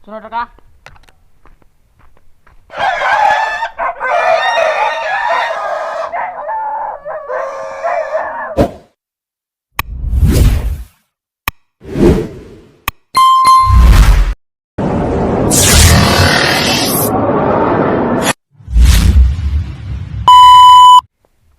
Sunod na ka.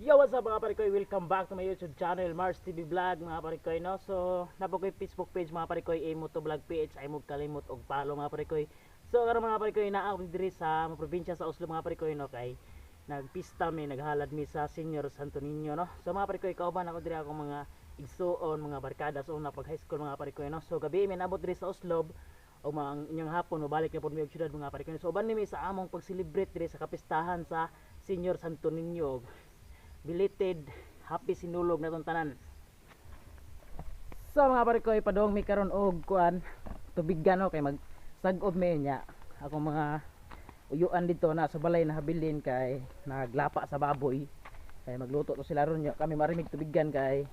Yo, what's up mga parikoy? Welcome back to my YouTube channel, Mars TV Vlog mga parikoy, no? So, napokoy Facebook page mga parikoy, imo to vlog PH, ay mo kalimot og follow mga parikoy. So, karon mga parikoy, naa diri sa probinsya sa Oslo mga parikoy, no? Kay nagpista mi, naghalad mi sa Senior Santo Niño, no? So, mga parikoy, kauban ako diri ako mga igsuon, mga barkada so na pag high school mga parikoy, no? So, gabi mi nabot diri sa Oslo o mga inyong hapon mabalik na pud mi og syudad mga parikoy. So, uban nimi sa among pag-celebrate diri sa kapistahan sa Senior Santo Niño. Belated happy sinulog na tong tanan. So mga parikoy, padong mi karon og kuan tubigan, no? Kay magsag-ob mi nya ako mga uyuan dito na sa balay na habilin kay naglapa sa baboy, kay magluto to sila ron, kami marimig tubigan kay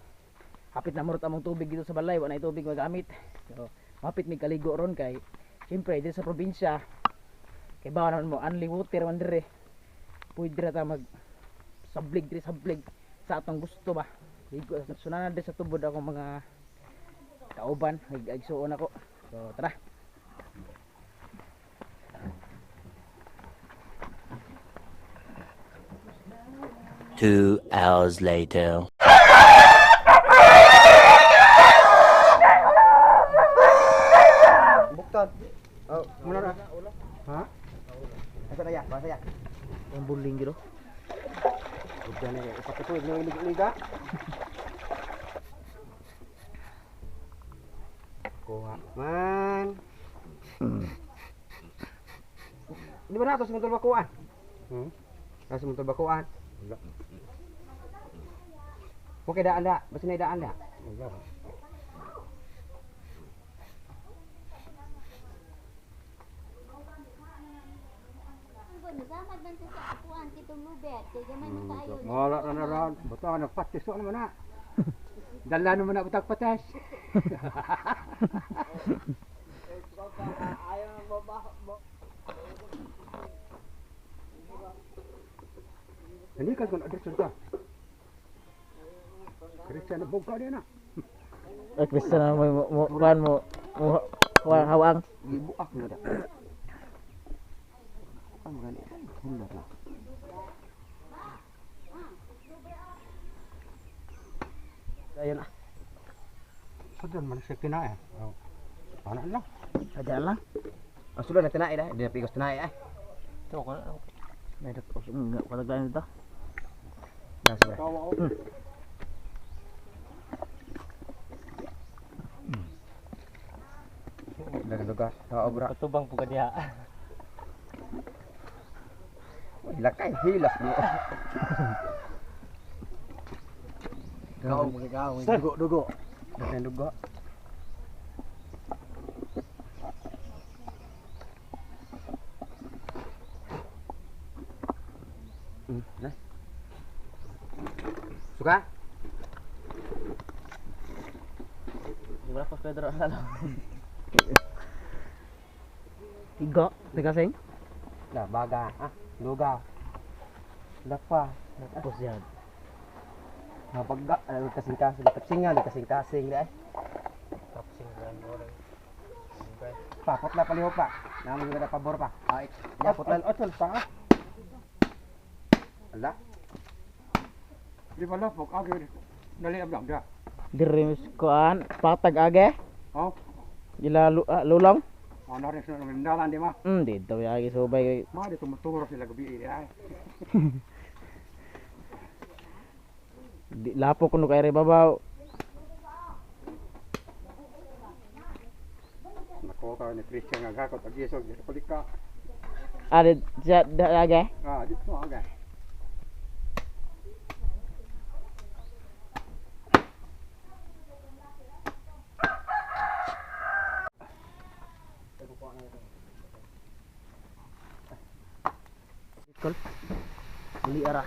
hapit na murot among tubig dito sa balay, wala na tubig magamit. So hapit mi kaligo ron kay siyempre dito sa probinsya kay bawa naman mo only water man dire, pwede ra ta mag sablig diri sablig sa atong gusto ba. Ligo sunanan diri sa tubod ako mga kauban, nagigsuon ako. So tara. Two hours later. Buktan. Oh, muna na. Ha? Asa na ya? Basa ya. Ang buling giro. Udah nih, pakai tuh ini liga. Kuat man. Di mana atas motor bakuan? Atas motor bakuan. Enggak. Oke, dah anda. Basi na daan anda. Enggak. Nasamad man sa akuan kitong lubet kay gamay man kaayo. Wala na ron. Beto na patis so naman na. Dala naman na butak patis. Ini kan kon ada cerita. Kristian buka dia nak. Kristian mo kuan mo hawang Ibu aku ada. Ang gani. Hulak na. ayun ah. Sudan man siya kinae. Oh. Paano lang? Ajan lang. Sudah na kinae dah. Dia pigos kinae eh. To ko may dapat enggak pataglan dito. Nah, sudah. Dari lugar. Tahu berak. Patubang pug diha. Lakay hilak mo. Kau, dugo. Dengan dugo. Nah. Suka? Berapa Pedro ano? Tiga sing. Nah, baga, lugaw. Lapa. Tapos yan. Napagga, kasing-kasing, kasing-kasing deh. Tapsing lang orang. Papot na paliho pa. Namin yung ada pabor pa. Ay, yapot na. Otol, pa. Ala. Di pala, pok agi. Dali ablang dia. Diri kuan patag age. Oh, Gila lulang. ano rin sila ng dalan di ma. Dito yagi subay. Ma, di tumuturo sila gabi ay. Di lapo kuno kay rebabaw. Nako ka ni Christian nga gakot ag Yeso di palika. Ada age. Dito aga. Uli ara.